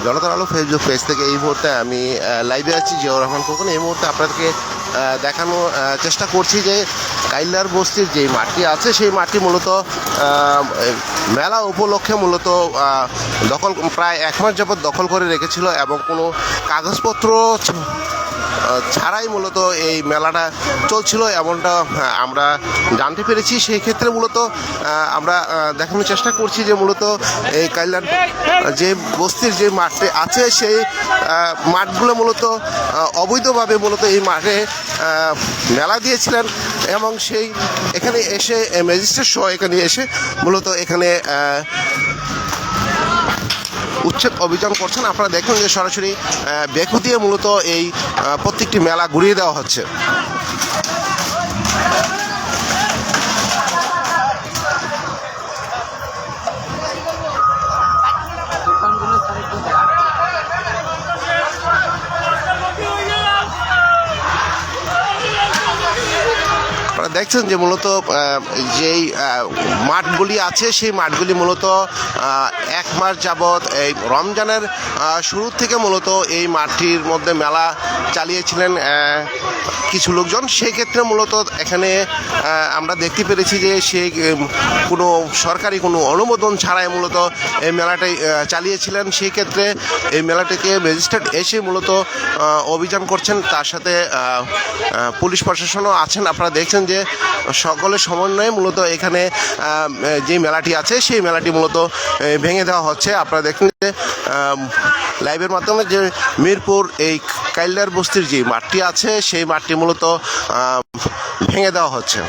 জনতার আলো Facebook page থেকে এই মুহূর্তে আমি লাইভে আছি, জিয়াউর রহমান খোকন। এই মুহূর্তে আপনাদেরকে দেখানোর চেষ্টা করছি যে কাইল্লার বস্তির যে মাঠটি আছে সেই মাঠটি মূলত মেলা উপলক্ষে মূলত দখল প্রায় 1 মাস যাবৎ দখল করে রেখেছিল এবং কোনো কাগজপত্র ছাড়াই মূলত এই মেলাটা চলছিল এমনটা আমরা জানতে পেরেছি। সেই ক্ষেত্রে মূলত আমরা দেখানোর চেষ্টা করছি যে মূলত এই কাইল্লার যে বস্তির যে মাঠটি আছে সেই মাঠগুলো মূলত অবৈধভাবে মূলত এই মাঠে মেলা দিয়েছিলেন এবং সেই এখানে এসে ম্যাজিস্ট্রেট সহ এখানে এসে মূলত এখানে উচ্ছেদ অভিযান করছেন। আপনারা দেখুন যে সরাসরি বেকু দিয়ে মূলত এই প্রত্যেকটি মেলা ঘুরিয়ে দেওয়া হচ্ছে। দেখছেন যে মূলত যেই মাঠগুলি আছে সেই মাঠগুলি মূলত 1 মাস যাবৎ এই রমজানের শুরু থেকে মূলত এই মাঠটির মধ্যে মেলা চালিয়েছিলেন কিছু লোকজন। সেই ক্ষেত্রে মূলত এখানে আমরা দেখতে পেরেছি যে সেই কোনো সরকারি কোনো অনুমোদন ছাড়াই মূলত এই মেলাটাই চালিয়েছিলেন। সেই ক্ষেত্রে এই মেলাটিকে ম্যাজিস্ট্রেট এসে মূলত অভিযান করছেন, তার সাথে পুলিশ প্রশাসনও আছেন। আপনারা দেখছেন যে সকলের সমন্বয়ে মূলত এখানে যে মেলাটি আছে সেই মেলাটি মূলত ভেঙে দেওয়া হচ্ছে। আপনারা দেখুন যে লাইভের মাধ্যমে যে মিরপুর এই কাইল্লার বস্তির যে মাঠটি আছে সেই মাঠটি মূলত ভেঙে দেওয়া হচ্ছে।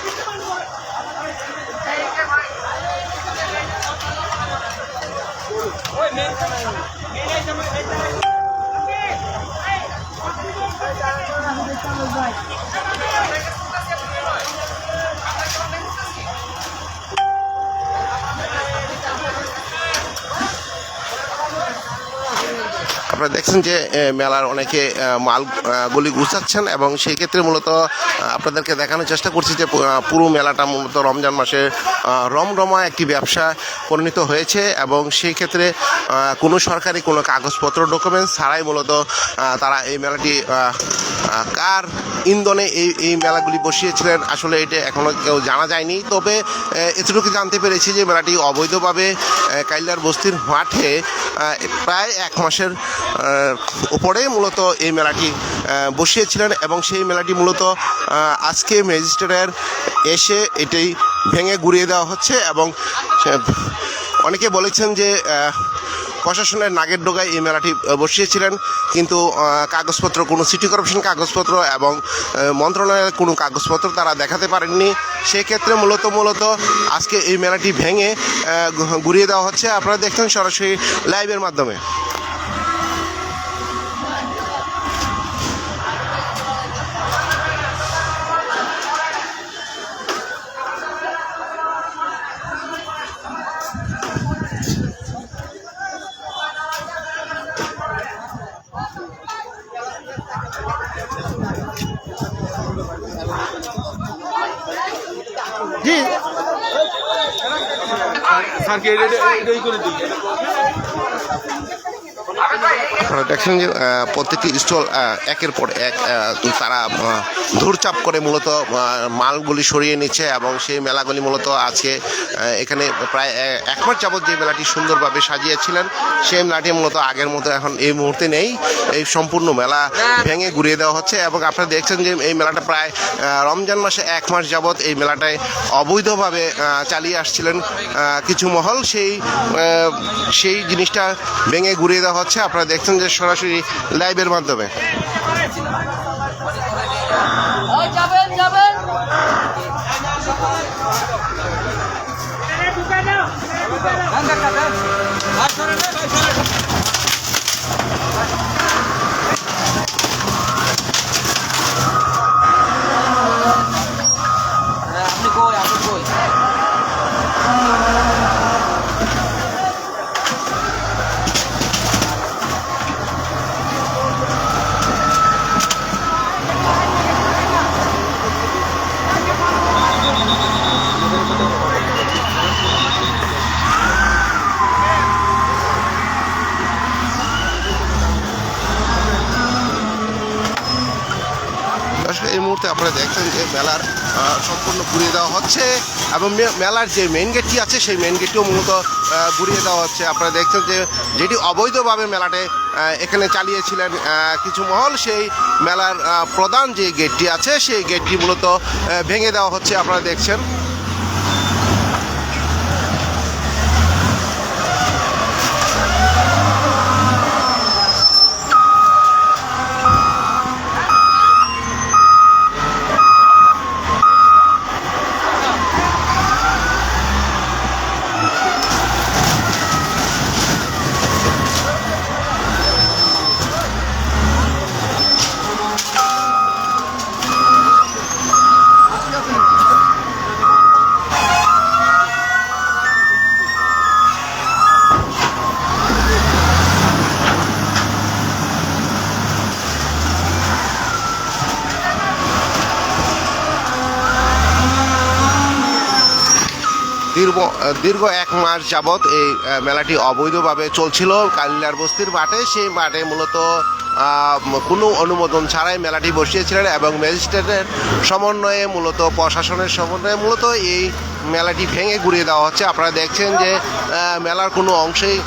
আপনারা দেখছেন যে মেলার অনেকে মালগুলি গুছাচ্ছেন এবং সেই ক্ষেত্রে মূলত আপনাদেরকে দেখানোর চেষ্টা করছি যে পুরো মেলাটা মূলত রমজান মাসে রমরমা একটি ব্যবসা পরিণত হয়েছে এবং সেই ক্ষেত্রে কোনো সরকারি কোনো কাগজপত্র ডকুমেন্টস ছাড়াই মূলত তারা এই মেলাটি কার ইন্ধনে এই মেলাগুলি বসিয়েছিলেন আসলে এটা এখনও কেউ জানা যায়নি। তবে এতটুকু জানতে পেরেছি যে মেলাটি অবৈধভাবে কাইল্লার বস্তির মাঠে প্রায় 1 মাসের উপরে মূলত এই মেলাটি বসিয়েছিলেন এবং সেই মেলাটি মূলত আজকে ম্যাজিস্ট্রেটের এসে এটাই ভেঙে গুড়িয়ে দেওয়া হচ্ছে এবং অনেকে বলেছেন যে প্রশাসনের নাগের ডোগায় এই মেলাটি বসিয়েছিলেন, কিন্তু কাগজপত্র কোনো সিটি কর্পোরেশন কাগজপত্র এবং মন্ত্রণালয়ের কোনো কাগজপত্র তারা দেখাতে পারেননি। সেক্ষেত্রে মূলত আজকে এই মেলাটি ভেঙে ঘুরিয়ে দেওয়া হচ্ছে। আপনারা দেখছেন সরাসরি লাইভের মাধ্যমে। জি আপনারা দেখছেন যে প্রত্যেকটি স্টল একের পর এক তারা ধূরচাপ করে মূলত মালগুলি সরিয়ে নিচ্ছে এবং সেই মেলাগুলি মূলত আজকে এখানে প্রায় 1 মাস যাবৎ যে মেলাটি সুন্দরভাবে সাজিয়েছিলেন সেই মেলাটি মূলত আগের মতো এখন এই মুহূর্তে নেই। এই সম্পূর্ণ মেলা ভেঙে ঘুরিয়ে দেওয়া হচ্ছে এবং আপনারা দেখছেন যে এই মেলাটা প্রায় রমজান মাসে 1 মাস যাবৎ এই মেলাটায় অবৈধভাবে চালিয়ে আসছিলেন কিছু মহল, সেই জিনিসটা ভেঙে ঘুরিয়ে দেওয়া হচ্ছে। আপনারা দেখছেন যে সরাসরি লাইভের মাধ্যমে। এই মুহূর্তে আপনারা দেখছেন যে মেলার সম্পূর্ণ ঘুরিয়ে দেওয়া হচ্ছে এবং মেলার যে মেইন গেটটি আছে সেই মেইন গেটটিও মূলত ঘুরিয়ে দেওয়া হচ্ছে। আপনারা দেখছেন যে যেটি অবৈধভাবে মেলাটে এখানে চালিয়েছিলেন কিছু মহল, সেই মেলার প্রধান যে গেটটি আছে সেই গেটটি মূলত ভেঙে দেওয়া হচ্ছে। আপনারা দেখছেন দীর্ঘ 1 মাস যাবৎ এই মেলাটি অবৈধভাবে চলছিল কালিয়ার বস্তির মাঠে। সেই মাঠে মূলত কোনো অনুমোদন ছাড়াই মেলাটি বসিয়েছিলেন এবং ম্যাজিস্ট্রেটের সমন্বয়ে মূলত প্রশাসনের সমন্বয়ে মূলত এই মেলাটি ভেঙে ঘুরিয়ে দেওয়া হচ্ছে। আপনারা দেখছেন যে মেলার কোনো অংশেই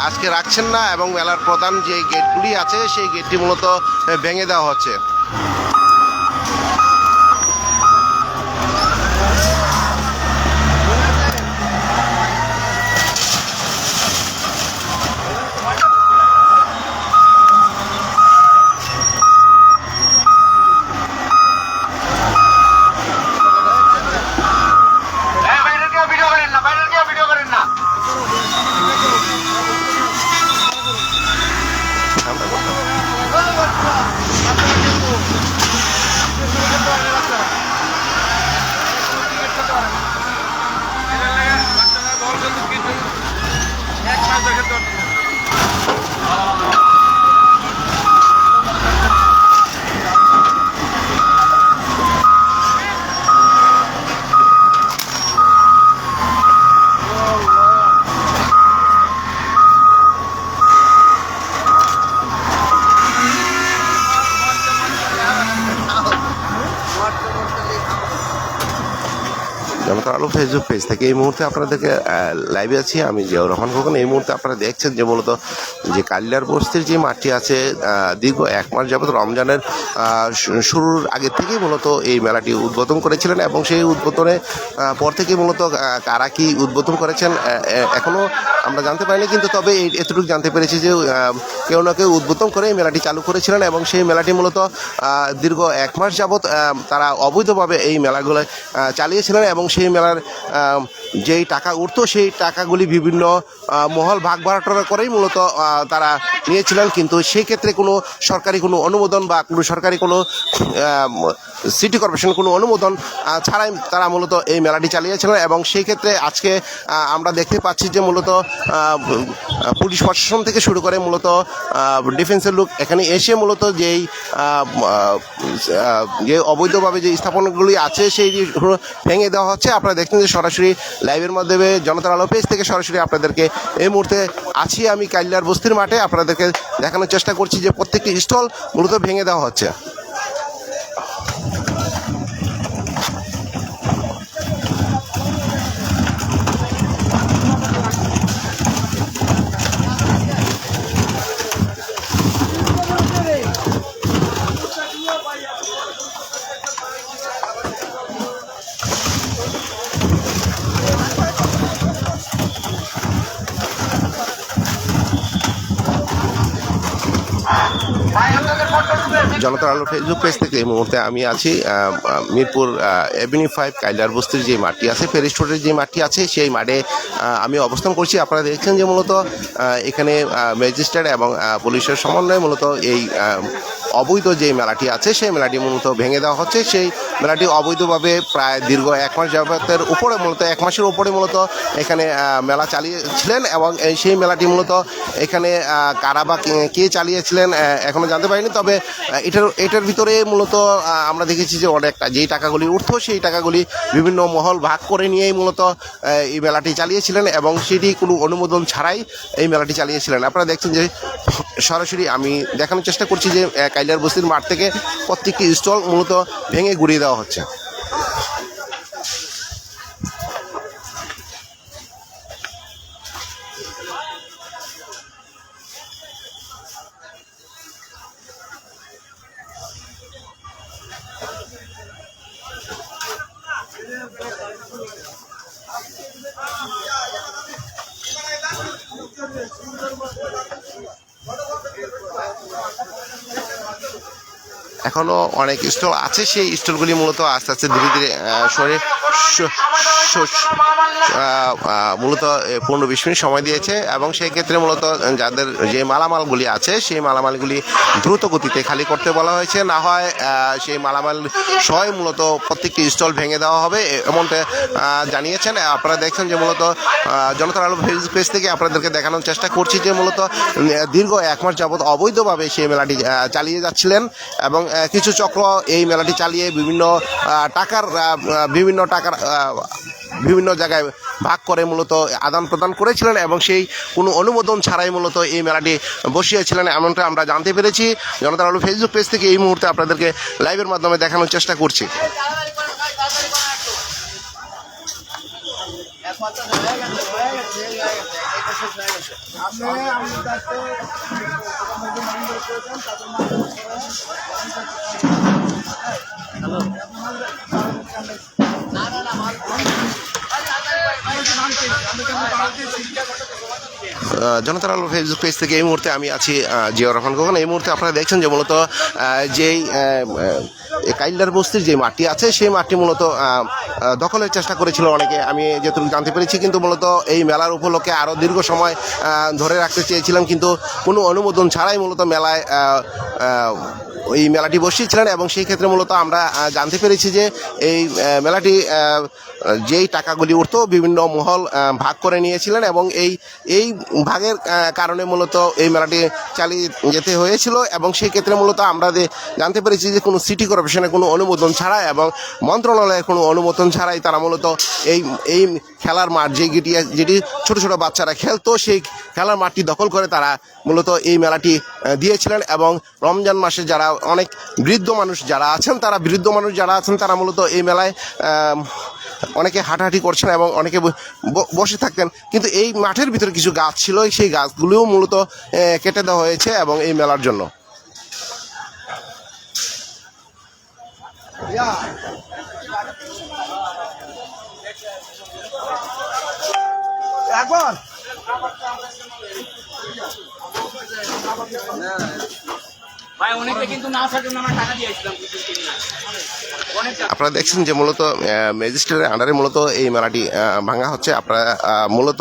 আজকে রাখছেন না এবং মেলার প্রধান যে গেটগুলি আছে সেই গেটটি মূলত ভেঙে দেওয়া হচ্ছে। জনতার আলো ফেসবুক পেজ থেকে এই মুহূর্তে আপনাদেরকে লাইভে আছি আমি জিয়াউর রহমান খোকন। এই মুহূর্তে আপনারা দেখছেন যে মূলত যে কালিয়ার বস্তির যে মাঠটি আছে দীর্ঘ 1 মাস যাবত রমজানের শুরুর আগে থেকেই মূলত এই মেলাটি উদ্বোধন করেছিলেন এবং সেই উদ্বোধনের পর থেকে মূলত কারা কি উদ্বোধন করেছেন এখনও আমরা জানতে পারিনি, কিন্তু তবে এতটুকু জানতে পেরেছি যে কেউ না কেউ উদ্বোধন করে এই মেলাটি চালু করেছিলেন এবং সেই মেলাটি মূলত দীর্ঘ 1 মাস যাবত তারা অবৈধভাবে এই মেলাগুলো চালিয়েছিলেন এবং সেই মেলার যেই টাকা উঠতো সেই টাকাগুলি বিভিন্ন মহল ভাগ বাটোয়ারা করেই মূলত তারা নিয়েছিলেন, কিন্তু সেই ক্ষেত্রে কোনো সরকারি কোনো অনুমোদন বা কোনো সরকারি কোনো সিটি কর্পোরেশন কোনো অনুমোদন ছাড়াই তারা মূলত এই মেলাটি চালিয়েছিলেন এবং সেই ক্ষেত্রে আজকে আমরা দেখতে পাচ্ছি যে মূলত পুলিশ প্রশাসন থেকে শুরু করে মূলত ডিফেন্সের লোক এখানে এসে মূলত যেই যে অবৈধভাবে যে স্থাপনাগুলি আছে সেই ভেঙে দেওয়া হচ্ছে। আপনারা দেখছেন যে সরাসরি লাইভের মাধ্যমে জনতার আলো পেজ থেকে সরাসরি আপনাদেরকে এই মুহূর্তে আছি আমি কালিয়ার বস্তির মাঠে। আপনাদেরকে দেখানোর চেষ্টা করছি যে প্রত্যেকটি স্টল মূলত ভেঙে দেওয়া হচ্ছে। জনতার আলো ফেসবুক পেজ থেকে এই মুহূর্তে আমি আছি মিরপুর এভিনিউ 5 কালিয়ার বস্তির যে মাঠটি আছে ফেরি স্টোরের যে মাঠটি আছে সেই মাঠে আমি অবস্থান করছি। আপনারা দেখছেন যে মূলত এখানে ম্যাজিস্ট্রেট এবং পুলিশের সমন্বয়ে মূলত এই অবৈধ যে মেলাটি আছে সেই মেলাটি মূলত ভেঙে দেওয়া হচ্ছে। সেই মেলাটি অবৈধভাবে প্রায় দীর্ঘ 1 মাস যাবতের উপরে মূলত 1 মাসের উপরে মূলত এখানে মেলা চালিয়েছিলেন এবং সেই মেলাটি মূলত এখানে কারা বা কে চালিয়েছিলেন এখনও জানতে পারিনি, তবে এটার ভিতরে মূলত আমরা দেখেছি যে অনেকটা যেই টাকাগুলি উঠতো সেই টাকাগুলি বিভিন্ন মহল ভাগ করে নিয়েই মূলত এই মেলাটি চালিয়েছিলেন এবং সেটি কোনো অনুমোদন ছাড়াই এই মেলাটি চালিয়েছিলেন। আপনারা দেখছেন যে সরাসরি আমি দেখানোর চেষ্টা করছি যে কাইলার বস্তির মাঠ থেকে প্রত্যেকটি স্টল মূলত ভেঙে গুড়িয়ে দেওয়া হচ্ছে। এখনো অনেক স্টল আছে, সেই স্টলগুলি মূলত আস্তে আস্তে ধীরে ধীরে সরে মূলত 15-20 মিনিট সময় দিয়েছে এবং সেই ক্ষেত্রে মূলত যাদের যে মালামালগুলি আছে সেই মালামালগুলি দ্রুত গতিতে খালি করতে বলা হয়েছে, না হয় সেই মালামাল সহ মূলত প্রত্যেকটি স্টল ভেঙে দেওয়া হবে এমনটা জানিয়েছেন। আপনারা দেখছেন যে মূলত জনতার আলো ফেসবুক পেজ থেকে আপনাদেরকে দেখানোর চেষ্টা করছি যে মূলত দীর্ঘ 1 মাস যাবৎ অবৈধভাবে সেই মেলাটি চালিয়ে যাচ্ছিলেন এবং কিছু চক্র এই মেলাটি চালিয়ে বিভিন্ন টাকার বিভিন্ন জায়গায় ভাগ করে মূলত আদান প্রদান করেছিলেন এবং সেই কোনো অনুমোদন ছাড়াই মূলত এই মেলাটি বসিয়েছিলেন এমনটা আমরা জানতে পেরেছি। জনতার আলো ফেসবুক পেজ থেকে এই মুহূর্তে আপনাদেরকে লাইভের মাধ্যমে দেখানোর চেষ্টা করছি। জনতার আলো ফেসবুক পেজ থেকে এই মুহূর্তে আমি আছি জিয়াউর রহমান খোকন। এই মুহূর্তে আপনারা দেখছেন যে মূলত যেই কাইল্লার বস্তির যে মাঠটি আছে সেই মাঠটি মূলত দখলের চেষ্টা করেছিল অনেকে, আমি যেটুকু জানতে পেরেছি, কিন্তু মূলত এই মেলার উপলক্ষে আরও দীর্ঘ সময় ধরে রাখতে চেয়েছিলাম কিন্তু কোনো অনুমোদন ছাড়াই মূলত মেলায় ওই মেলাটি বসিয়েছিলেন এবং সেই ক্ষেত্রে মূলত আমরা জানতে পেরেছি যে এই মেলাটি যেই টাকাগুলি উঠত বিভিন্ন মহল ভাগ করে নিয়েছিলেন এবং এই ভাগের কারণে মূলত এই মেলাটি চালিয়ে যেতে হয়েছিল এবং সেই ক্ষেত্রে মূলত আমরা জানতে পেরেছি যে কোনো সিটি কর্পোরেশনের কোনো অনুমোদন ছাড়াই এবং মন্ত্রণালয়ের কোনো অনুমোদন ছাড়াই তারা মূলত এই খেলার মাঠ যেটি ছোট ছোট বাচ্চারা খেলতো সেই খেলার মাঠটি দখল করে তারা মূলত এই মেলাটি দিয়েছিলেন এবং রমজান মাসে যারা অনেক বৃদ্ধ মানুষ যারা আছেন তারা মূলত এই মেলায় অনেকে হাঁটাহাঁটি করছেন এবং অনেকে বসে থাকতেন, কিন্তু এই মাঠের ভিতরে কিছু গাছ ছিল, সেই গাছগুলিও মূলত কেটে দেওয়া হয়েছে এবং এই মেলার জন্য। আপনারা দেখছেন যে মূলত ম্যাজিস্ট্রেটের আন্ডারে মূলত এই মেলাটি ভাঙা হচ্ছে। আপনারা মূলত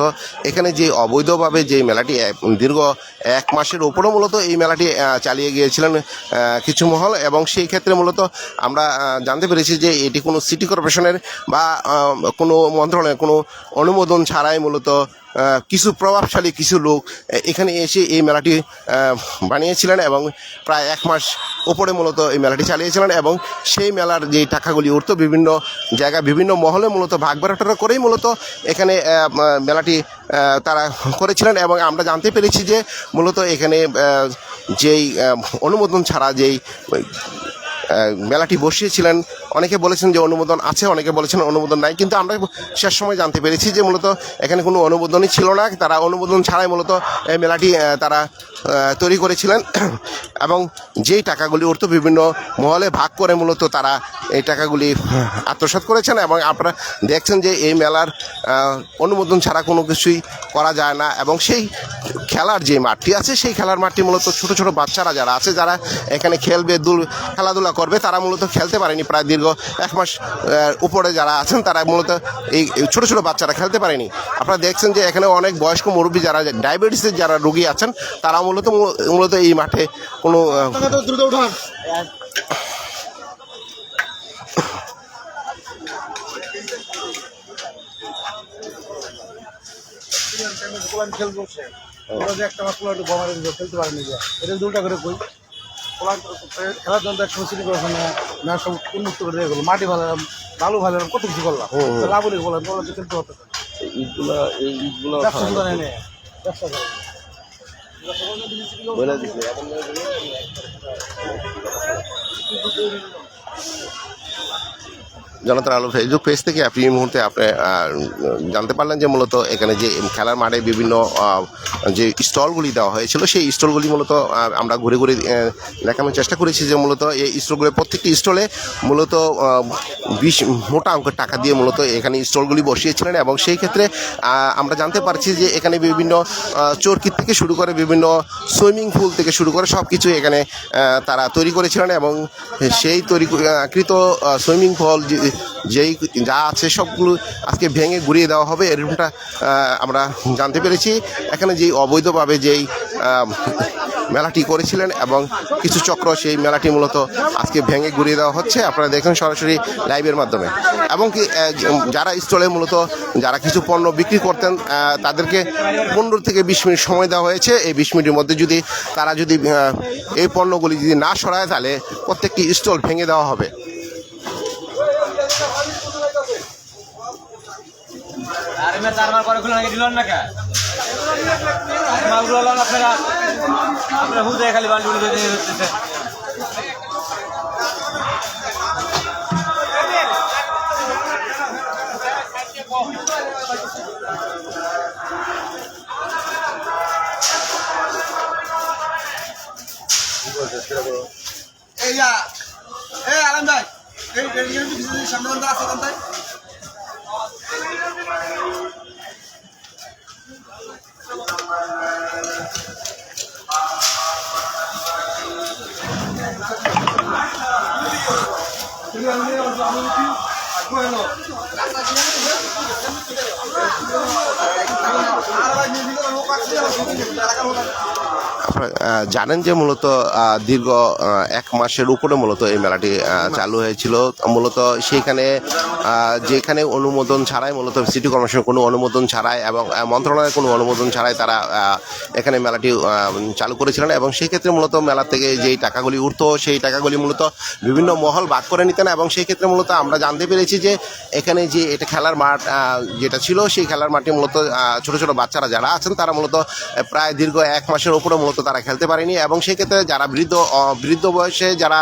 এখানে যে অবৈধভাবে যে মেলাটি দীর্ঘ 1 মাসের উপরও মূলত এই মেলাটি চালিয়ে গিয়েছিলেন কিছু মহল এবং সেই ক্ষেত্রে মূলত আমরা জানতে পেরেছি যে এটি কোনো সিটি কর্পোরেশনের বা কোনো মন্ত্রণালয়ের কোনো অনুমোদন ছাড়াই মূলত কিছু প্রভাবশালী কিছু লোক এখানে এসে এই মেলাটি বানিয়েছিলেন এবং প্রায় 1 মাস উপরে মূলত এই মেলাটি চালিয়েছিলেন এবং সেই মেলার যে টাকাগুলি উঠত বিভিন্ন জায়গায় বিভিন্ন মহলে মূলত ভাগ বাটোয়ারা করেই মূলত এখানে মেলাটি তারা করেছিলেন এবং আমরা জানতে পেরেছি যে মূলত এখানে যেই অনুমোদন ছাড়া যেই মেলাটি বসিয়েছিলেন অনেকে বলেছেন যে অনুমোদন আছে, অনেকে বলেছেন অনুমোদন নাই, কিন্তু আমরা শেষ সময় জানতে পেরেছি যে মূলত এখানে কোনো অনুমোদনই ছিল না, তারা অনুমোদন ছাড়াই মূলত এই মেলাটি তারা তৈরি করেছিলেন এবং যেই টাকাগুলি উঠত বিভিন্ন মহলে ভাগ করে মূলত তারা এই টাকাগুলি আত্মসাৎ করেছেন এবং আপনারা দেখছেন যে এই মেলার অনুমোদন ছাড়া কোনো কিছুই করা যায় না এবং সেই খেলার যে মাঠটি আছে সেই খেলার মাঠটি মূলত ছোট ছোট বাচ্চারা যারা আছে যারা এখানে খেলবে খেলাধুলা করবে তারা মূলত খেলতে পারেনি, প্রায় দীর্ঘ 1 মাস উপরে যারা আছেন তারা মূলত এই ছোট ছোট বাচ্চারা খেলতে পারেনি। আপনারা দেখছেন যে এখানে অনেক বয়স্ক মুরব্বী যারা ডায়াবেটিসের যারা রোগী আছেন তারা মূলত এই মাঠে কোনো খেলতে পারেনি, এটা দুটা করে কই খেলার জন্য এক সিটি করেছে না, সব উন্মুক্ত করে দিয়ে গেলো, মাটি ভালো বালু ভালো কত কিছু করলাম, লাভলি বললাম খেলতে হতো ব্যবসা জনতার আলো ফেসবুক পেজ থেকে আপনি এই মুহূর্তে আপনি জানতে পারলেন যে মূলত এখানে যে খেলার মাঠে বিভিন্ন যে স্টলগুলি দেওয়া হয়েছিল সেই স্টলগুলি মূলত আমরা ঘুরে ঘুরে দেখানোর চেষ্টা করেছি যে মূলত এই স্টলগুলো প্রত্যেকটি স্টলে মূলত 20 মোটা অঙ্কের টাকা দিয়ে মূলত এখানে স্টলগুলি বসিয়েছিলেন এবং সেই ক্ষেত্রে আমরা জানতে পারছি যে এখানে বিভিন্ন চরকি থেকে শুরু করে বিভিন্ন সুইমিং পুল থেকে শুরু করে সব কিছু এখানে তারা তৈরি করেছিলেন এবং সেই তৈরিকৃত সুইমিং পুল যেই যা আছে সবগুলো আজকে ভেঙে গুড়িয়ে দেওয়া হবে এরকমটা আমরা জানতে পেরেছি। এখানে যেই অবৈধভাবে যেই মেলাটি করেছিলেন এবং কিছু চক্র সেই মেলাটি মূলত আজকে ভেঙে গুড়িয়ে দেওয়া হচ্ছে, আপনারা দেখেন সরাসরি লাইভের মাধ্যমে। এবং কি যারা স্টলে মূলত যারা কিছু পণ্য বিক্রি করতেন তাদেরকে 15 থেকে 20 মিনিট সময় দেওয়া হয়েছে। এই 20 মিনিটের মধ্যে যদি তারা যদি এই পণ্যগুলি যদি না সরায় তাহলে প্রত্যেকটি স্টল ভেঙে দেওয়া হবে। চারবার করে খুলে নাকি দিলেন না কে মালগুলো আপনারা আপনারা হুদে খালি বালুগুলো দিয়ে হচ্ছে। এই আলম ভাই এই সামনে আছে কোনটায় জানেন যে মূলত দীর্ঘ 1 মাসের উপরে মূলত এই মেলাটি চালু হয়েছিল। মূলত সেইখানে যেখানে অনুমোদন ছাড়াই মূলত সিটি কর্পোরেশনের কোনো অনুমোদন ছাড়াই এবং মন্ত্রণালয়ের কোনো অনুমোদন ছাড়াই তারা এখানে মেলাটি চালু করেছিলেন এবং সেই ক্ষেত্রে মূলত মেলা থেকে যেই টাকাগুলি উঠতো সেই টাকাগুলি মূলত বিভিন্ন মহল ভাগ করে নিতেন এবং সেই ক্ষেত্রে মূলত আমরা জানতে পেরেছি যে এখানে যে এটা খেলার মাঠ যেটা ছিল সেই খেলার মাঠে মূলত ছোটো ছোটো বাচ্চারা যারা আছেন তারা মূলত প্রায় দীর্ঘ 1 মাসের উপরে মূলত তারা খেলতে পারেনি এবং সেক্ষেত্রে যারা বৃদ্ধ বয়সে যারা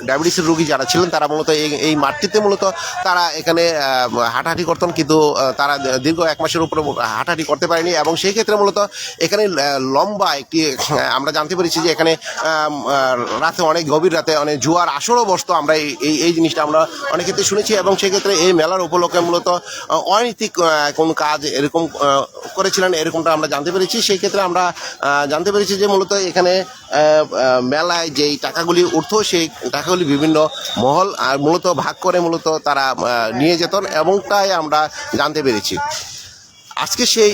ডায়াবেটিসের রোগী যারা ছিলেন তারা মূলত এই মাঠটিতে মূলত তারা এখানে হাঁটাহাঁটি করতেন, কিন্তু তারা দীর্ঘ 1 মাসের উপরে হাঁটাহাঁটি করতে পারেনি এবং সেই ক্ষেত্রে মূলত এখানে লম্বা একটি আমরা জানতে পেরেছি যে এখানে রাতে অনেক গভীর রাতে অনেক জুয়ার আসরও বসতো। আমরা এই জিনিসটা আমরা অনেক ক্ষেত্রে শুনেছি এবং সেক্ষেত্রে এই মেলার উপলক্ষে মূলত অনৈতিক কোন কাজ এরকম করেছিলেন এরকমটা আমরা জানতে পেরেছি। সেই ক্ষেত্রে আমরা জানতে পেরেছি যে মূলত এখানে মেলায় যেই টাকাগুলি উঠতো সেই টাকাগুলি বিভিন্ন মহল আর মূলত ভাগ করে মূলত তারা নিয়ে যেতেন এমনটাই আমরা জানতে পেরেছি। আজকে সেই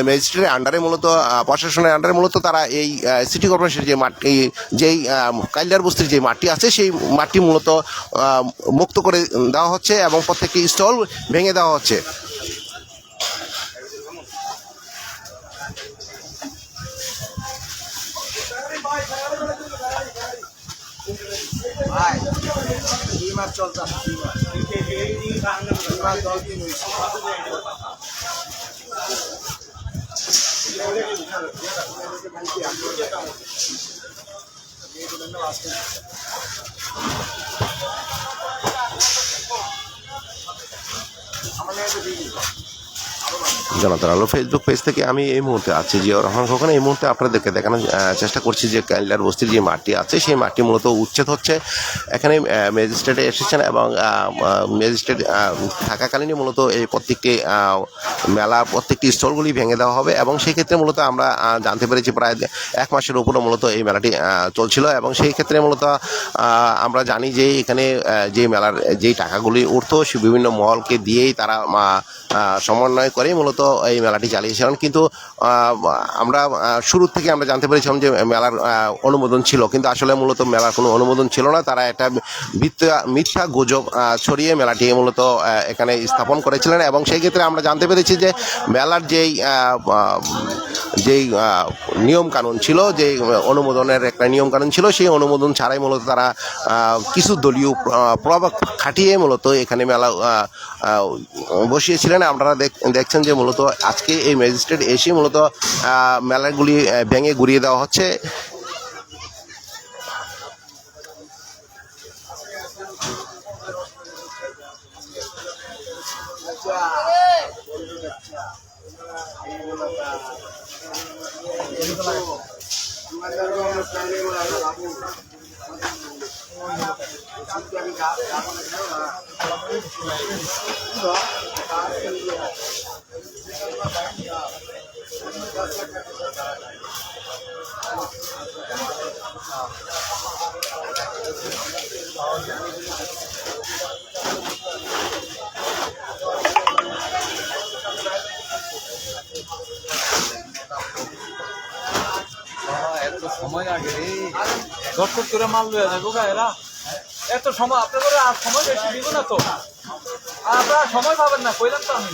ম্যাজিস্ট্রেটের আন্ডারে মূলত প্রশাসনের আন্ডারে মূলত তারা এই সিটি কর্পোরেশনের যে মাঠটি যেই কাইল্ডার বস্তির যে মাঠটি আছে সেই মাঠটি মূলত মুক্ত করে দেওয়া হচ্ছে এবং প্রত্যেকটি স্টল ভেঙে দেওয়া হচ্ছে। জনতার আলো ফেসবুক পেজ থেকে আমি এই মুহূর্তে আছি জিয়াউর রহমান খোকন। এই মুহূর্তে আপনাদেরকে দেখানোর চেষ্টা করছি যে কাইল্ডার বস্তির যে মাঠটি আছে সেই মাঠটি মূলত উচ্ছেদ হচ্ছে। এখানে ম্যাজিস্ট্রেটে এসেছেন এবং ম্যাজিস্ট্রেট থাকাকালীনই মূলত এই প্রত্যেকটি মেলা প্রত্যেকটি স্টলগুলি ভেঙে দেওয়া হবে এবং সেই ক্ষেত্রে মূলত আমরা জানতে পেরেছি প্রায় 1 মাসের উপরে মূলত এই মেলাটি চলছিল এবং সেই ক্ষেত্রে মূলত আমরা জানি যে এখানে যে মেলার যেই টাকাগুলি উঠতো সে বিভিন্ন মহলকে দিয়েই তারা সমন্বয় করে মূলত এই মেলাটি চালিয়েছিলেন। কিন্তু আমরা শুরু থেকে আমরা জানতে পেরেছিলাম যে মেলার অনুমোদন ছিল, কিন্তু আসলে মূলত মেলার কোনো অনুমোদন ছিল না। তারা একটা মিথ্যা গুজব ছড়িয়ে মেলাটি মূলত এখানে স্থাপন করেছিলেন এবং সেই ক্ষেত্রে আমরা জানতে পেরেছি যে মেলার যেই নিয়মকানুন ছিল, যে অনুমোদনের একটা নিয়মকানুন ছিল, সেই অনুমোদন ছাড়াই মূলত তারা কিছু দলীয় প্রভাব খাটিয়ে মূলত এখানে মেলা বসিয়েছিলেন। আপনারা দেখছেন যে মূলত আজকে এই ম্যাজিস্ট্রেট এসে মূলত মেলাগুলি ভেঙে গুড়িয়ে দেওয়া হচ্ছে। এত সময় লাগে রে ঝটফট করে মাল লয়ে যাবো গা এরা এত সময় আপনাদের আর সময় বেশি দিব না তো আর আপনারা সময় পাবেন না কইলাম তো আমি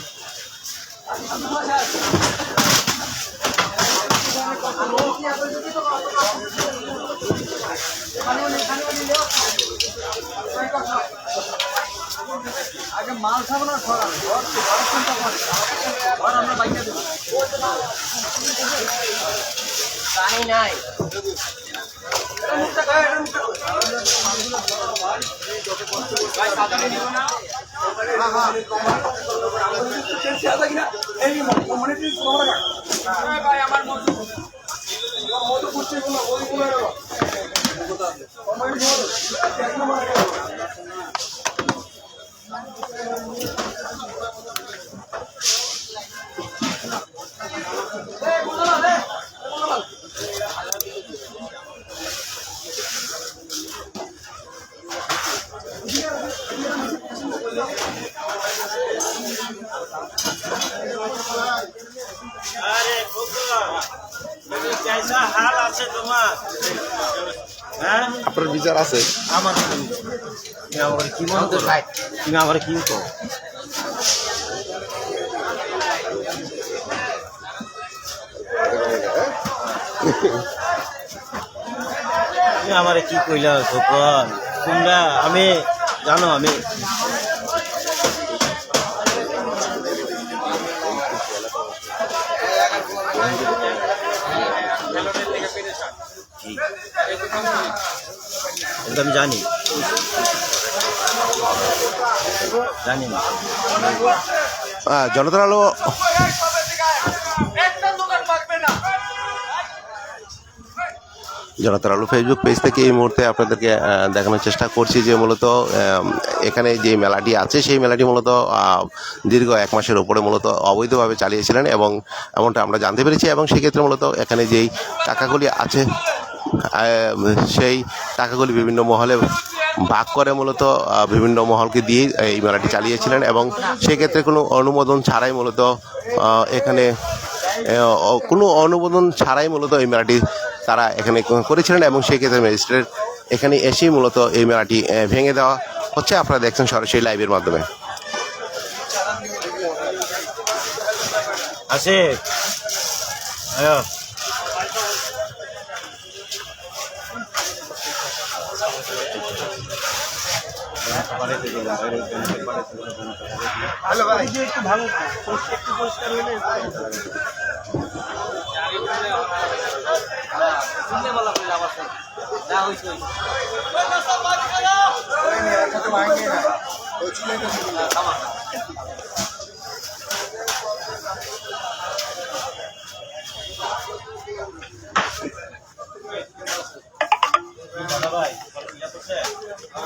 আগে মাল খাবো না আমরা বাইকে দেবো পানি নাই আরে कैसा हाल আছে তোমার হ্যাঁ আপনার বিচার আছে আমার তুমি আমার কি মনে করো তুমি আমার কি করো তুমি আমারে কি কইলা খোকন তোমরা আমি জানো আমি এটা আমি জানি জানি না জনতার আলো জনতার আলো ফেসবুক পেজ থেকে এই মুহূর্তে আপনাদেরকে দেখানোর চেষ্টা করছি যে মূলত এখানে যে মেলাটি আছে সেই মেলাটি মূলত দীর্ঘ 1 মাসের উপরে মূলত অবৈধভাবে চালিয়েছিলেন এবং এমনটা আমরা জানতে পেরেছি এবং সেক্ষেত্রে মূলত এখানে যেই টাকাগুলি আছে সেই টাকাগুলি বিভিন্ন মহলে ভাগ করে মূলত বিভিন্ন মহলকে দিয়ে এই মেলাটি চালিয়েছিলেন এবং সেক্ষেত্রে কোনো অনুমোদন ছাড়াই মূলত এখানে কোনো অনুমোদন ছাড়াই মূলত এই মেলাটি তারা এখানে করেছিলেন এবং সেক্ষেত্রে ম্যাজিস্ট্রেট এখানে এসেই মূলত এই মেলাটি ভেঙে দেওয়া হচ্ছে। আপনারা দেখছেন সরাসরি লাইভের মাধ্যমে। আছে একটু ভালো একটু পরিষ্কার হইলে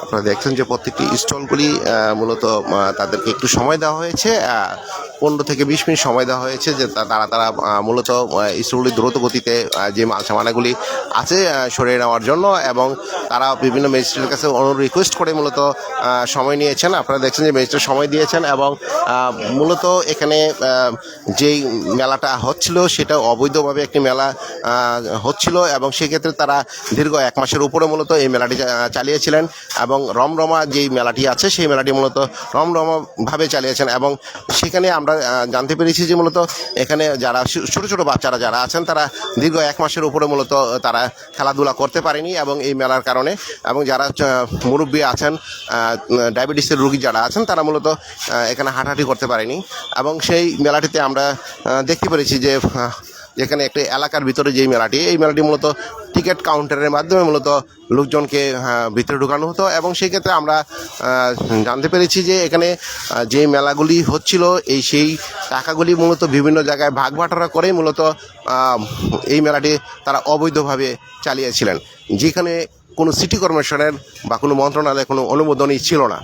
আপনারা দেখছেন যে প্রত্যেকটি স্টলগুলি মূলত তাদেরকে একটু সময় দেওয়া হয়েছে, 15 থেকে 20 মিনিট সময় দেওয়া হয়েছে যে তারা মূলত স্টলগুলি দ্রুত গতিতে যে মাল সামানাগুলি আছে সরিয়ে নেওয়ার জন্য এবং তারা বিভিন্ন ম্যাজিস্ট্রেটের কাছে রিকোয়েস্ট করে মূলত সময় নিয়েছেন। আপনারা দেখছেন যে ম্যাজিস্ট্রেট সময় দিয়েছেন এবং মূলত এখানে যেই মেলাটা হচ্ছিল সেটা অবৈধভাবে একটি মেলা হচ্ছিল এবং সেক্ষেত্রে তারা দীর্ঘ 1 মাসের উপরে মূলত এই মেলাটি চালিয়েছিলেন এবং রমরমা যেই মেলাটি আছে সেই মেলাটি মূলত রমরমাভাবে চালিয়েছেন এবং সেখানে আমরা জানতে পেরেছি যে মূলত এখানে যারা ছোটো ছোটো বাচ্চারা যারা আছেন তারা দীর্ঘ 1 মাসের উপরে মূলত তারা খেলাধুলা করতে পারেনি এবং এই মেলার কারণে এবং যারা মুরব্বী আছেন ডায়াবেটিসের রোগী যারা আছেন তারা মূলত এখানে হাঁটাহাঁটি করতে পারেনি এবং সেই মেলাটিতে আমরা দেখতে পেরেছি যে যেখানে একটি এলাকার ভিতরে যেই মেলাটি, এই মেলাটি মূলত টিকিট কাউন্টারের মাধ্যমে মূলত লোকজনকে ভিতরে ঢুকানো হতো। এবং সেই ক্ষেত্রে আমরা জানতে পেরেছি যে এখানে যে মেলাগুলি হচ্ছিল সেই টাকাগুলি মূলত বিভিন্ন জায়গায় ভাগ বাটোয়ারা করেই মূলত এই মেলাটি তারা অবৈধভাবে চালিয়েছিলেন, যেখানে কোনো সিটি কর্পোরেশনের বা কোনো মন্ত্রণালয়ের কোনো অনুমোদনই ছিল না।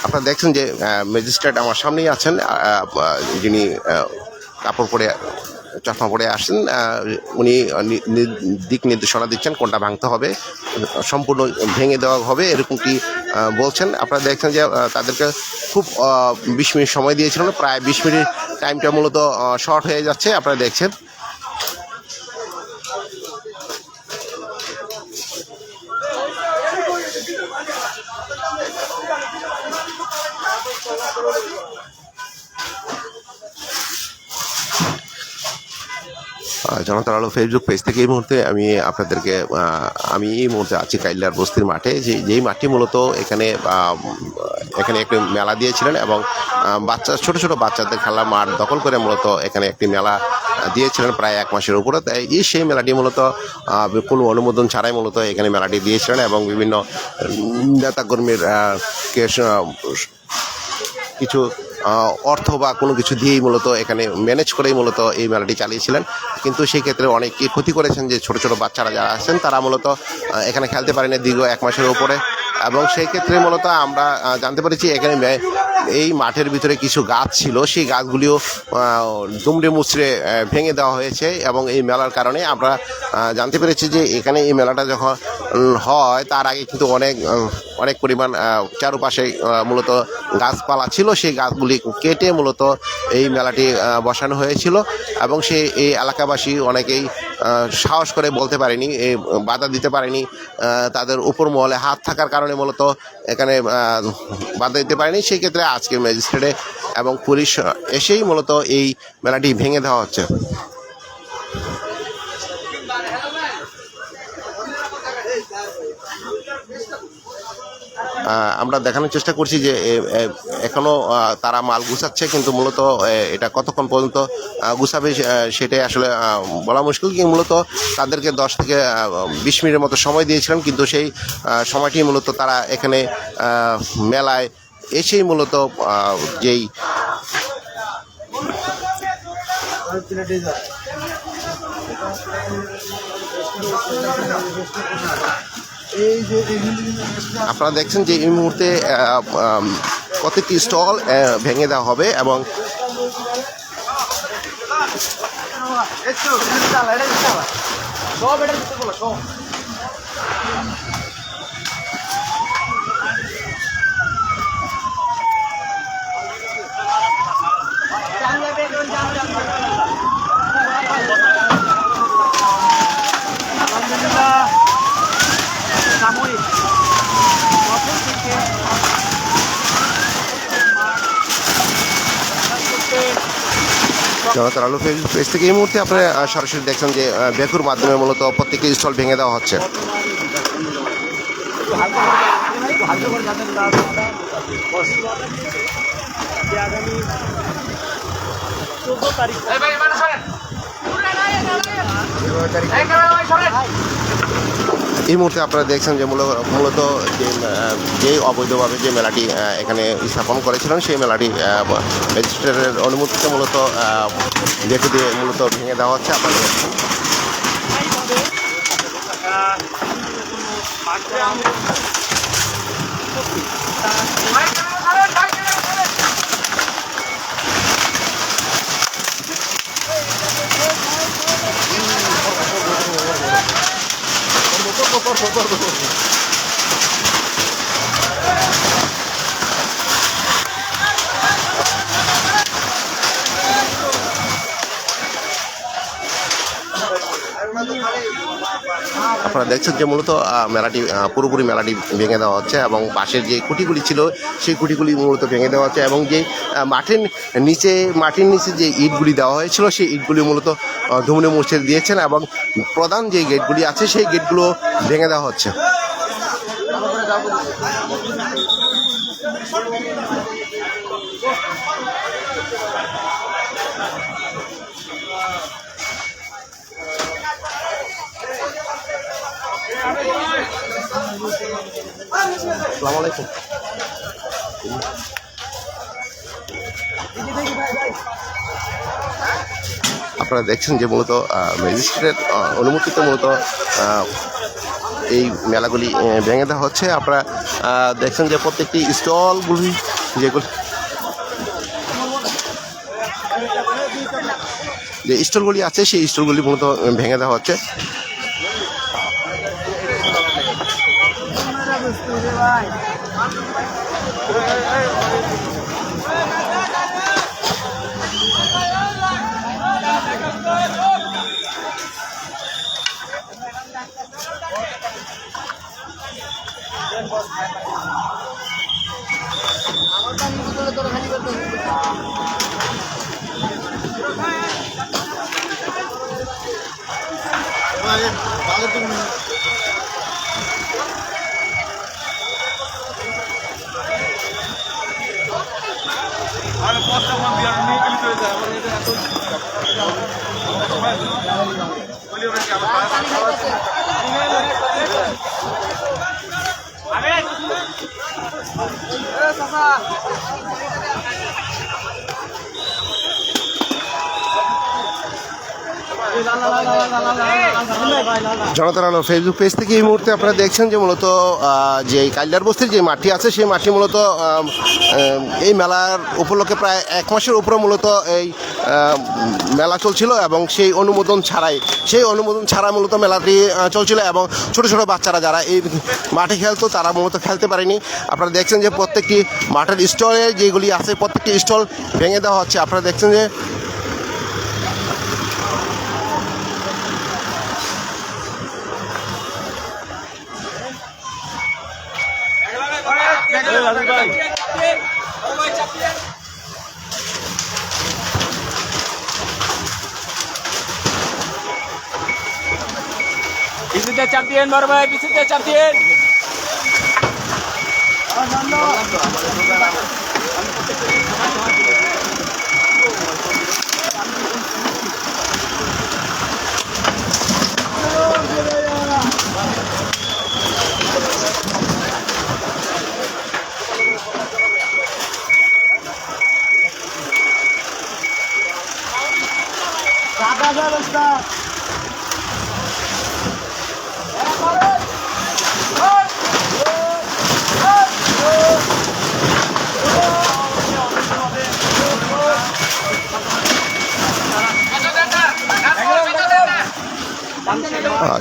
আপনারা দেখছেন যে ম্যাজিস্ট্রেট আমার সামনেই আছেন, যিনি কাপড় পরে চশমা পরে আসছেন। উনি দিক নির্দেশনা দিচ্ছেন কোনটা ভাঙতে হবে, সম্পূর্ণ ভেঙে দেওয়া হবে এরকমটি বলছেন। আপনারা দেখছেন যে তাদেরকে খুব 20 মিনিট সময় দিয়েছিলেন, প্রায় 20 মিনিট টাইমটা মূলত শর্ট হয়ে যাচ্ছে। আপনারা দেখছেন জনতার আলো ফেসবুক পেজ থেকে এই মুহূর্তে আমি আপনাদেরকে আমি এই মুহূর্তে আছি কাইল্লার বস্তির মাঠে, যেই মাঠটি মূলত এখানে একটি মেলা দিয়েছিলেন এবং ছোট ছোট বাচ্চাদের খেলার মাঠ দখল করে মূলত এখানে একটি মেলা দিয়েছিলেন প্রায় 1 মাসের উপরে। তাই সেই মেলাটি মূলত কোনো অনুমোদন ছাড়াই মূলত এখানে মেলাটি দিয়েছিলেন এবং বিভিন্ন নেতাকর্মীর কিছু অর্থ বা কোনো কিছু দিয়েই মূলত এখানে ম্যানেজ করেই মূলত এই মেলাটি চালিয়েছিলেন। কিন্তু সেই ক্ষেত্রে অনেকেই ক্ষতি করেছেন, যে ছোট ছোট বাচ্চারা যারা আছেন তারা মূলত এখানে খেলতে পারেনি দীর্ঘ 1 মাসের উপরে। এবং সেই ক্ষেত্রে মূলত আমরা জানতে পেরেছি এখানে এই মাঠের ভিতরে কিছু গাছ ছিল, সেই গাছগুলিও দুমড়ে মুচড়ে ভেঙে দেওয়া হয়েছে। এবং এই মেলার কারণে আমরা জানতে পেরেছি যে এখানে এই মেলাটা যখন হয় তার আগে কিন্তু অনেক পরিমাণ চারপাশে মূলত গাছপালা ছিল, সেই গাছগুলি কেটে মূলত এই মেলাটি বসানো হয়েছিল। এবং এই এলাকাবাসী অনেকেই সাহস করে বলতে পারেনি, বাধা দিতে পারেনি, তাদের উপর মহলে হাত থাকার কারণে মূলত এখানে বাধা দিতে পারেনি। সেই ক্ষেত্রে আজকে ম্যাজিস্ট্রেটে এবং পুলিশ এসেই মূলত এই মেলাটি ভেঙে দেওয়া হচ্ছে। আমরা দেখানোর চেষ্টা করছি যে এখনও তারা মাল গুছাচ্ছে, কিন্তু মূলত এটা কতক্ষণ পর্যন্ত গুছাবে সেটাই আসলে বলা মুশকিল। কিন্তু মূলত তাদেরকে 10 থেকে 20 মিনিটের মতো সময় দিয়েছিলেন, কিন্তু সেই সময়টি মূলত তারা এখানে মেলায় এসেই মূলত যেই আপনারা দেখছেন যে এই মুহূর্তে প্রত্যেকটি স্টল ভেঙে দেওয়া হবে এবং জনতার আলো ফেসবুক পেজ থেকে এই মুহূর্তে আপনারা সরাসরি দেখছেন যে বেকুর মাধ্যমে মূলত প্রত্যেকটি স্টল ভেঙে দেওয়া হচ্ছে। এই মুহূর্তে আপনারা দেখছেন যে মূলত যে অবৈধভাবে যে মেলাটি এখানে স্থাপন করেছিলেন, সেই মেলাটি ম্যাজিস্ট্রেটের অনুমতিতে মূলত যেটি দিয়ে মূলত ভেঙে দেওয়া হচ্ছে। আপনারা আপনারা দেখছেন যে মূলত মেলাটি পুরোপুরি মেলাটি ভেঙে দেওয়া হচ্ছে এবং পাশের যে খুঁটিগুলি ছিল সেই খুঁটিগুলি মূলত ভেঙে দেওয়া হচ্ছে এবং যে মাটির নিচে যে ইটগুলি দেওয়া হয়েছিল সেই ইটগুলি মূলত ধুমনে মুছে দিয়েছেন এবং প্রধান যে গেটগুলি আছে সেই গেটগুলো ভেঙে দেওয়া হচ্ছে। আসসালামু আলাইকুম। আপনারা দেখছেন যে মূলত ম্যাজিস্ট্রেটের অনুমতিতে মূলত এই মেলাগুলি ভেঙে দেওয়া হচ্ছে। আপনারা দেখছেন যে প্রত্যেকটি স্টলগুলি যেগুলি যে স্টলগুলি আছে সেই স্টলগুলি মূলত ভেঙে দেওয়া হচ্ছে। জনতার আলো ফেসবুক পেজ থেকে এই মুহূর্তে আপনারা দেখছেন যে মূলত যে কাইলার বস্তির যে মাটি আছে সেই মাটি মূলত এই মেলার উপলক্ষে প্রায় 1 মাসের উপরে মূলত এই মেলা চলছিল এবং সেই অনুমোদন ছাড়া মূলত মেলাটি চলছিল এবং ছোটো ছোটো বাচ্চারা যারা এই মাঠে খেলতো তারা মূলত খেলতে পারেনি। আপনারা দেখছেন যে প্রত্যেকটি মাঠের স্টলে যেগুলি আছে প্রত্যেকটি স্টল ভেঙে দেওয়া হচ্ছে। আপনারা দেখছেন যে চ্যাম্পিয়ন বড় ভাই, পিছনে চ্যাম্পিয়ন।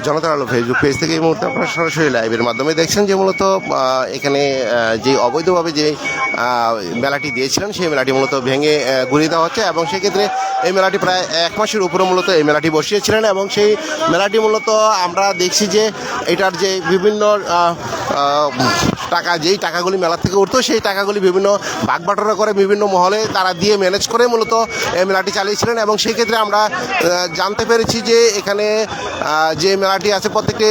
জনতার আলো ফেসবুক পেজ থেকে এই মুহূর্তে আপনারা সরাসরি লাইভের মাধ্যমে দেখছেন যে মূলত এখানে যে অবৈধভাবে যে মেলাটি দিয়েছিলেন সেই মেলাটি মূলত ভেঙে ঘুরিয়ে দেওয়া হচ্ছে এবং সেক্ষেত্রে এই মেলাটি প্রায় 1 মাসের উপরে মূলত এই মেলাটি বসিয়েছিলেন এবং সেই মেলাটি মূলত আমরা দেখছি যে এটার যে বিভিন্ন যেই টাকাগুলি মেলা থেকে উঠতো সেই টাকাগুলি বিভিন্ন ভাগবাটোয়ারা করে বিভিন্ন মহলে তারা দিয়ে ম্যানেজ করে মূলত এই মেলাটি চালিয়েছিলেন এবং সেই ক্ষেত্রে আমরা জানতে পেরেছি যে এখানে যে মেলাটি আছে প্রত্যেকটি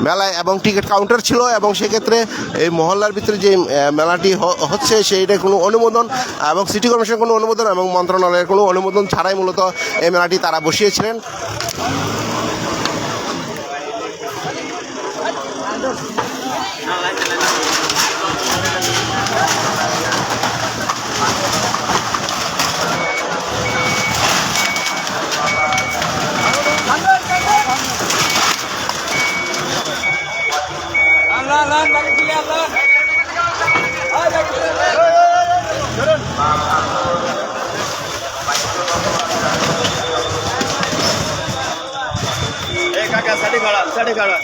মেলায় এবং টিকিট কাউন্টার ছিল এবং সেক্ষেত্রে এই মহল্লার ভিতরে যে মেলাটি হচ্ছে সেইটা কোনো অনুমোদন এবং সিটি কর্পোরেশনের কোনো অনুমোদন এবং মন্ত্রণালয়ের কোনো অনুমোদন ছাড়াই মূলত এই মেলাটি তারা বসিয়েছিলেন। साढ़े गाड़ा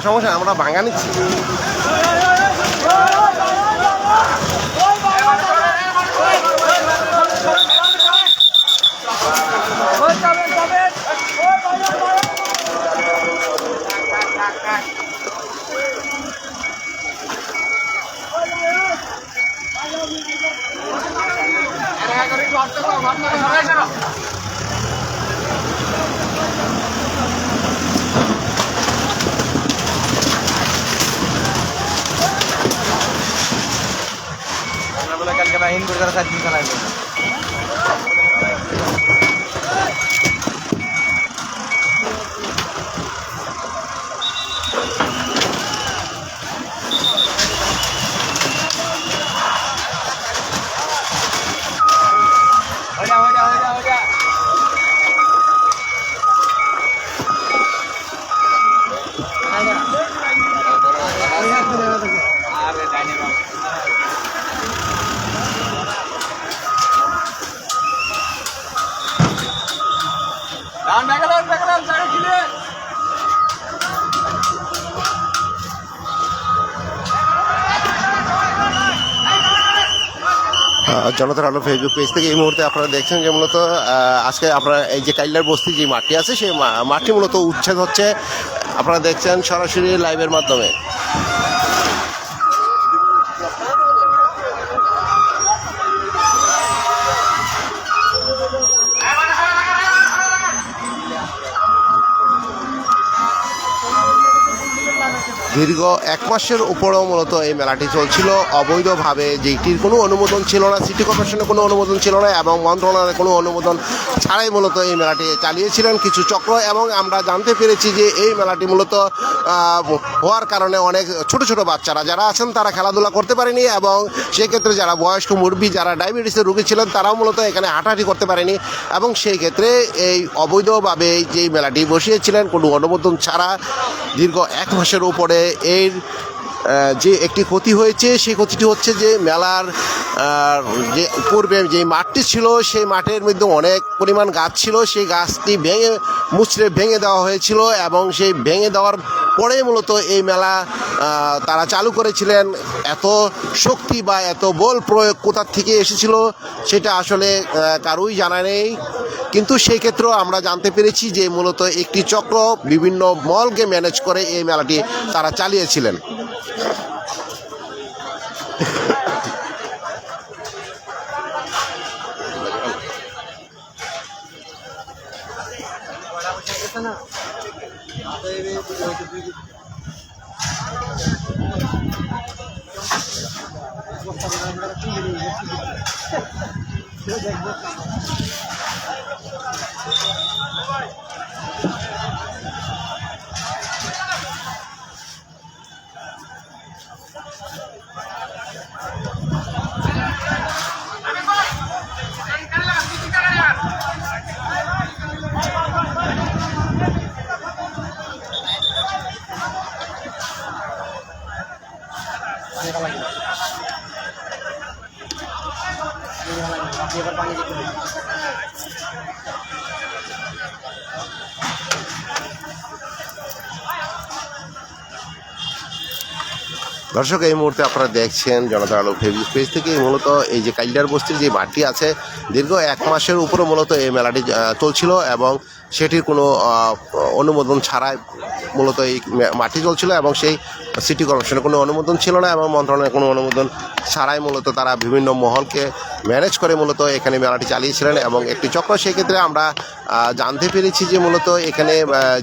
সমস্যা আমরা ভাঙা নিচ্ছি। কালকে বাহিন করে 4 দিন চালাইবে। জনতার আলো ফেসবুক পেজ থেকে এই মুহূর্তে আপনারা দেখছেন যে মূলত আজকে আপনারা এই যে কাইল্লার বস্তি যে মাঠটি আছে সেই মাঠটি মূলত উচ্ছেদ হচ্ছে, আপনারা দেখছেন সরাসরি লাইভের মাধ্যমে। দীর্ঘ 1 মাসের উপরেও মূলত এই মেলাটি চলছিল অবৈধভাবে, যেটির কোনো অনুমোদন ছিল না, সিটি কর্পোরেশনের কোনো অনুমোদন ছিল না এবং মন্ত্রণালয়ের কোনো অনুমোদন ছাড়াই মূলত এই মেলাটি চালিয়েছিলেন কিছু চক্র। এবং আমরা জানতে পেরেছি যে এই মেলাটি মূলত হওয়ার কারণে অনেক ছোট ছোট বাচ্চারা যারা আছেন তারা খেলাধুলা করতে পারেনি এবং সেক্ষেত্রে যারা বয়স্ক মুরব্বী যারা ডায়াবেটিসের রোগী ছিলেন তারাও মূলত এখানে হাঁটাহাঁটি করতে পারেনি এবং সেই ক্ষেত্রে এই অবৈধভাবে যেই মেলাটি বসিয়েছিলেন কোনো অনুমোদন ছাড়া দীর্ঘ 1 মাসের উপরে এর যে একটি ক্ষতি হয়েছে, সেই ক্ষতিটি হচ্ছে যে মেলার যে পূর্বে যে মাঠটি ছিল সেই মাঠের মধ্যে অনেক পরিমাণ গাছ ছিল, সেই গাছটি মুচড়ে ভেঙে দেওয়া হয়েছিল এবং সেই ভেঙে দেওয়ার পরে মূলত এই মেলা তারা চালু করেছিলেন। এত শক্তি বা এত বল প্রয়োগ কোথা থেকে এসেছিল সেটা আসলে কারোই জানা নেই, কিন্তু সেই ক্ষেত্রেও আমরা জানতে পেরেছি যে মূলত একটি চক্র বিভিন্ন মলকে ম্যানেজ করে এই মেলাটি তারা চালিয়েছিলেন। দর্শক এই মুহূর্তে আপনারা দেখছেন জনতার আলো ফেসবুক পেজ থেকে মূলত এই যে কাইল্লার বস্তির যে মাঠটি আছে দীর্ঘ 1 মাসের উপরে মূলত এই মেলাটি চলছিল এবং সেটির কোনো অনুমোদন ছাড়াই মূলত এই মাঠটি চলছিল এবং সেই সিটি কর্পোরেশনের কোনো অনুমোদন ছিল না এবং মন্ত্রণালয়ের কোনো অনুমোদন ছাড়াই মূলত তারা বিভিন্ন মহলকে ম্যানেজ করে মূলত এখানে মেলাটি চালিয়েছিলেন এবং একটি চক্র। সেক্ষেত্রে আমরা জানতে পেরেছি যে মূলত এখানে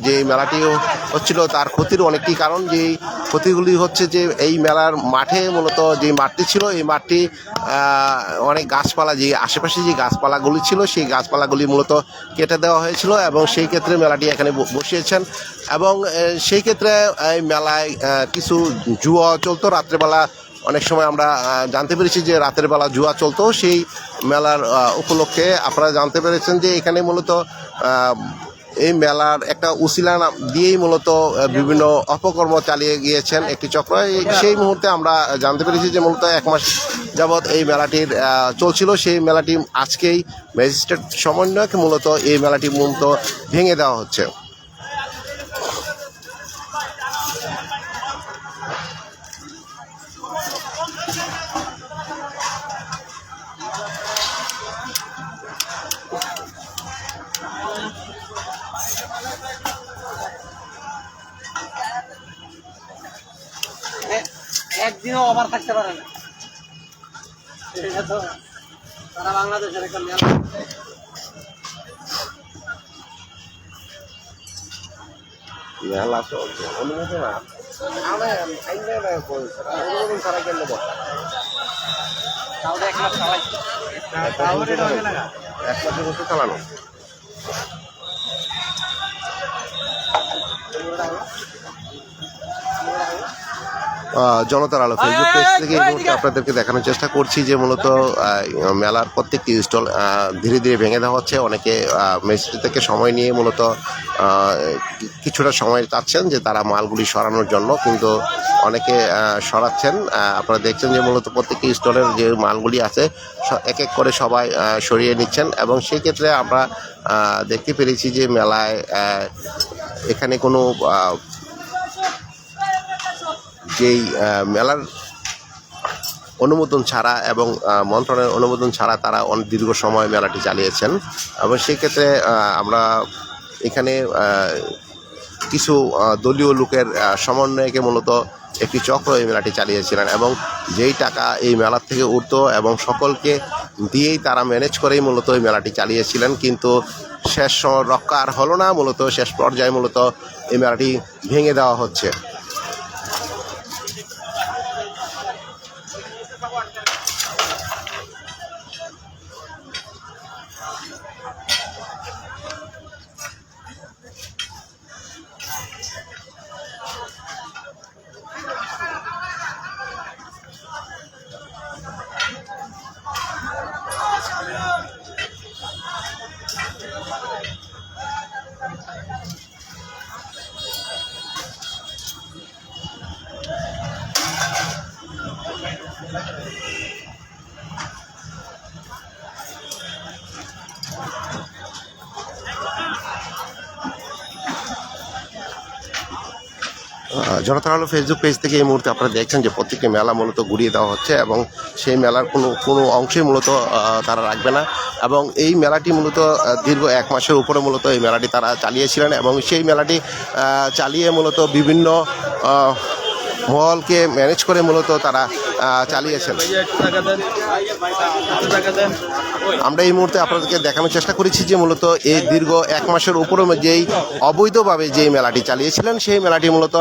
যে মেলাটি হচ্ছিল তার ক্ষতির অনেকটি কারণ, যেই ক্ষতিগুলি হচ্ছে যে এই মেলার মাঠে মূলত যে মাঠটি ছিল এই মাঠটি অনেক গাছপালা, যে আশেপাশে যে গাছপালাগুলি ছিল সেই গাছপালাগুলি মূলত কেটে দেওয়া হয়েছিল এবং সেই ক্ষেত্রে মেলাটি এখানে বসিয়েছেন এবং সেই ক্ষেত্রে এই মেলায় কিছু জুয়া চলতো রাত্রেবেলা। অনেক সময় আমরা জানতে পেরেছি যে রাতের বেলা জুয়া চলতো, সেই মেলার উপলক্ষে আপনারা জানতে পেরেছেন যে এখানে মূলত এই মেলার একটা উসিলা দিয়েই মূলত বিভিন্ন অপকর্ম চালিয়ে গিয়েছেন একটি চক্র। সেই মুহূর্তে আমরা জানতে পেরেছি যে মূলত 1 মাস যাবৎ এই মেলাটির চলছিল, সেই মেলাটি আজকেই ম্যাজিস্ট্রেট সমন্বয়কে মূলত এই মেলাটি মূলত ভেঙে দেওয়া হচ্ছে। একদিনও অভার থাকতে পারে না। এটা তো সারা বাংলাদেশের একটা মেলা। মেলা চলছে অনুমোদন অনুমোদন ছাড়া কেন বসা তাহলে 1 লাখ চালাই। তাহলে এটা হবে না। 1 লাখের মতো চালানো। জনতার আলো ফেসবুক পেজ থেকে এই মুহূর্তে আপনাদেরকে দেখানোর চেষ্টা করছি যে মূলত মেলার প্রত্যেকটি স্টল ধীরে ধীরে ভেঙে দেওয়া হচ্ছে। অনেকে মিস্ত্রি থেকে সময় নিয়ে মূলত কিছুটা সময় চাচ্ছেন যে তারা মালগুলি সরানোর জন্য, কিন্তু অনেকে সরাচ্ছেন। আপনারা দেখছেন যে মূলত প্রত্যেকটি স্টলের যে মালগুলি আছে এক এক করে সবাই সরিয়ে নিচ্ছেন, এবং সেই ক্ষেত্রে আমরা দেখতে পেরেছি যে মেলায় এখানে কোনো যেই মেলার অনুমোদন ছাড়া এবং মন্ত্রণালয়ের অনুমোদন ছাড়া তারা অনেক দীর্ঘ সময় মেলাটি চালিয়েছেন। এবং সেই ক্ষেত্রে আমরা এখানে কিছু দলীয় লোকের সমন্বয়কে মূলত একটি চক্র এই মেলাটি চালিয়েছিলেন, এবং যেই টাকা এই মেলার থেকে উঠতো এবং সকলকে দিয়েই তারা ম্যানেজ করেই মূলত এই মেলাটি চালিয়েছিলেন। কিন্তু শেষ রক্ষা আর হলো না, মূলত শেষ পর্যায়ে মূলত এই মেলাটি ভেঙে দেওয়া হচ্ছে। জনতার আলো ফেসবুক পেজ থেকে এই মুহূর্তে আপনারা দেখছেন যে প্রত্যেকটি মেলা মূলত ঘুরিয়ে দেওয়া হচ্ছে, এবং সেই মেলার কোনো অংশই মূলত তারা রাখবে না। এবং এই মেলাটি মূলত দীর্ঘ 1 মাসের উপরে মূলত এই মেলাটি তারা চালিয়েছিলেন, এবং সেই মেলাটি চালিয়ে মূলত বিভিন্ন মহলকে ম্যানেজ করে মূলত তারা চালিয়েছেন। আমরা এই মুহূর্তে আপনাদেরকে দেখানোর চেষ্টা করেছি যে মূলত এই দীর্ঘ 1 মাসের উপরে যেই অবৈধভাবে যেই মেলাটি চালিয়েছিলেন সেই মেলাটি মূলত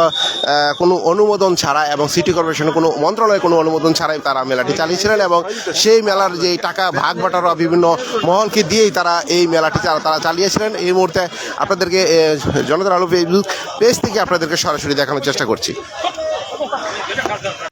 কোনো অনুমোদন ছাড়া এবং সিটি কর্পোরেশনের কোনো মন্ত্রণালয়ের কোনো অনুমোদন ছাড়াই তারা মেলাটি চালিয়েছিলেন, এবং সেই মেলার যেই টাকা ভাগ বাটারা বিভিন্ন মহলকে দিয়েই তারা এই মেলাটি তারা চালিয়েছিলেন। এই মুহূর্তে আপনাদেরকে জনতার আলো ফেসবুক পেজ থেকে আপনাদেরকে সরাসরি দেখানোর চেষ্টা করছি।